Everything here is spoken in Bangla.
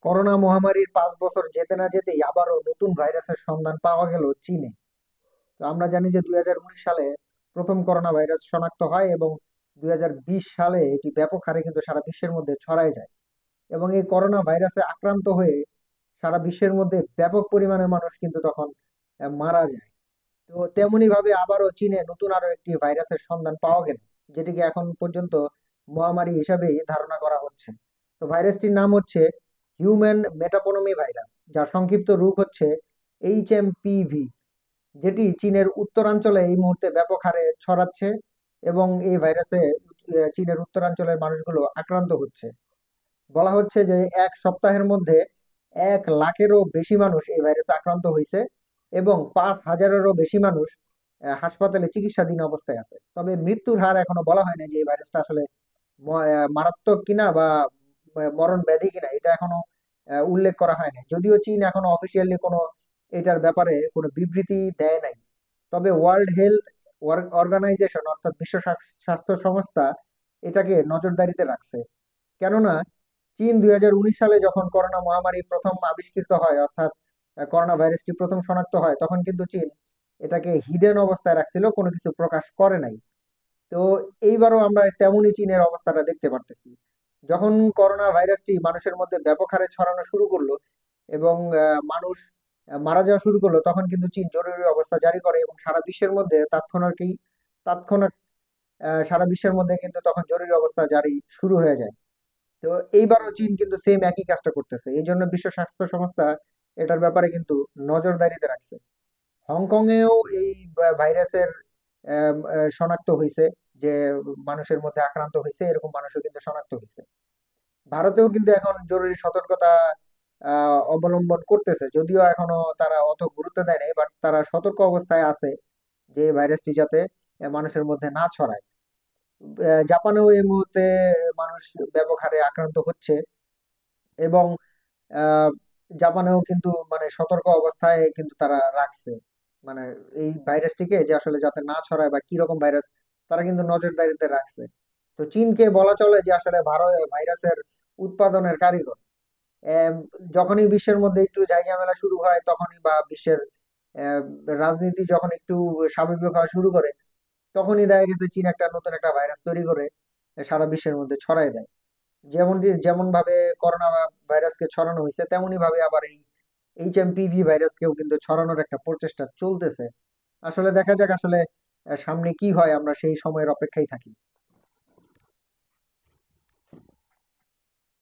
করোনা মহামারীর 5 বছর যেতে না যেতেই আবারও নতুন ভাইরাসের সন্ধান পাওয়া গেল চীনে। তো আমরা জানি যে 2019 সালে প্রথম করোনা ভাইরাস শনাক্ত হয় এবং 2020 সালে এটি ব্যাপক হারে কিন্তু সারা বিশ্বের মধ্যে ছড়ায় যায়। এবং এই করোনা ভাইরাসে আক্রান্ত হয়ে সারা বিশ্বের মধ্যে ব্যাপক পরিমাণে মানুষ কিন্তু তখন মারা যায়। তো তেমনি ভাবে আবারও চীনে নতুন আরো একটি ভাইরাসের সন্ধান পাওয়া গেল, যেটিকে এখন পর্যন্ত মহামারী হিসাবেই ধারণা করা হচ্ছে। তো ভাইরাসটির নাম হচ্ছে হিউম্যান মেটাপনমি ভাইরাস, যার সংক্ষিপ্ত রূপ হচ্ছে HMPV, যেটি চীনের উত্তরাঞ্চলে এই মুহূর্তে ব্যাপক হারে ছড়াচ্ছে। এবং এই ভাইরাসে চীনের উত্তরাঞ্চলের মানুষগুলো আক্রান্ত হচ্ছে। বলা হচ্ছে যে 1 সপ্তাহের মধ্যে 1 লাখেরও বেশি মানুষ এই ভাইরাসে আক্রান্ত হয়েছে এবং 5,000-এরও বেশি মানুষ হাসপাতালে চিকিৎসাধীন অবস্থায় আছে। তবে মৃত্যুর হার এখনো বলা হয় না যে এই ভাইরাসটা আসলে মারাত্মক কিনা বা মরণ ব্যাধি কিনা, এটা এখনো উল্লেখ করা হয় না, যদিও চীন এখনো অফিসিয়ালি কোনো এটার ব্যাপারে কোনো বিবৃতি দেয় নাই। তবে ওয়ার্ল্ড হেলথ অর্গানাইজেশন অর্থাৎ বিশ্ব স্বাস্থ্য সংস্থা এটাকে নজরদারিতে রাখছে। কেননা চীন 2019 সালে যখন করোনা মহামারী প্রথম আবিষ্কৃত হয়, অর্থাৎ করোনা ভাইরাসটি প্রথম শনাক্ত হয়, তখন কিন্তু চীন এটাকে হিডেন অবস্থায় রাখছিল, কোনো কিছু প্রকাশ করে নাই। তো এইবারও আমরা তেমনই চীনের অবস্থাটা দেখতে পারতেছি। যখন করোনা ভাইরাসটি মানুষের মধ্যে ব্যাপক হারে ছড়ানো শুরু করলো এবং মানুষ মারা যাওয়া শুরু করলো, তখন কিন্তু চীন জরুরি অবস্থা জারি করে এবং সারা বিশ্বের মধ্যে তাৎক্ষণিক সারা বিশ্বের মধ্যে কিন্তু তখন জরুরি অবস্থা জারি শুরু হয়ে যায়। তো এইবারও চীন কিন্তু সেম একই কাজটা করতেছে, এই জন্য বিশ্ব স্বাস্থ্য সংস্থা এটার ব্যাপারে কিন্তু নজরদারিতে রাখছে। হংকং এও এই ভাইরাসের শনাক্ত হয়েছে, যে মানুষের মধ্যে আক্রান্ত হয়েছে এরকম মানুষও কিন্তু শনাক্ত হয়েছে। ভারতেও কিন্তু এখন জরুরি সতর্কতা অবলম্বন করতেছে, যদিও এখনো তারা অত গুরুত্ব দেয় নাই, বাট তারা সতর্ক অবস্থায় আছে যে এই ভাইরাসটি যাতে মানুষের মধ্যে না ছড়ায়। জাপানেও এই মুহূর্তে মানুষ ব্যাপক হারে আক্রান্ত হচ্ছে এবং আহ, জাপানেও কিন্তু মানে সতর্ক অবস্থায় কিন্তু তারা রাখছে, মানে এই ভাইরাসটিকে যে আসলে যাতে না ছড়ায় বা কি রকম ভাইরাস, তারা কিন্তু নজরদারিতে রাখছে। তো চীনকে বলা চলে যে আসলে ভারত ভাইরাসের উৎপাদনের কারিগর। এম, যখনই বিশ্বের মধ্যে একটু ঝামেলা শুরু হয়, তখনই বা বিশ্বের আহ, রাজনীতি যখন একটু স্বাভাবিক হওয়া শুরু করে, তখনই দেখা গেছে চীন একটা নতুন একটা ভাইরাস তৈরি করে সারা বিশ্বের মধ্যে ছড়াই দেয়। যেমন ভাবে করোনা ভাইরাসকে ছড়ানো হয়েছে, তেমনি ভাবে আবার এই HMPV ভাইরাসকেও কিন্তু ছড়ানোর একটা প্রচেষ্টা চলতেছে। আসলে দেখা যাক আসলে সামনে কি হয়, আমরা সেই সময়ের অপেক্ষায় থাকি।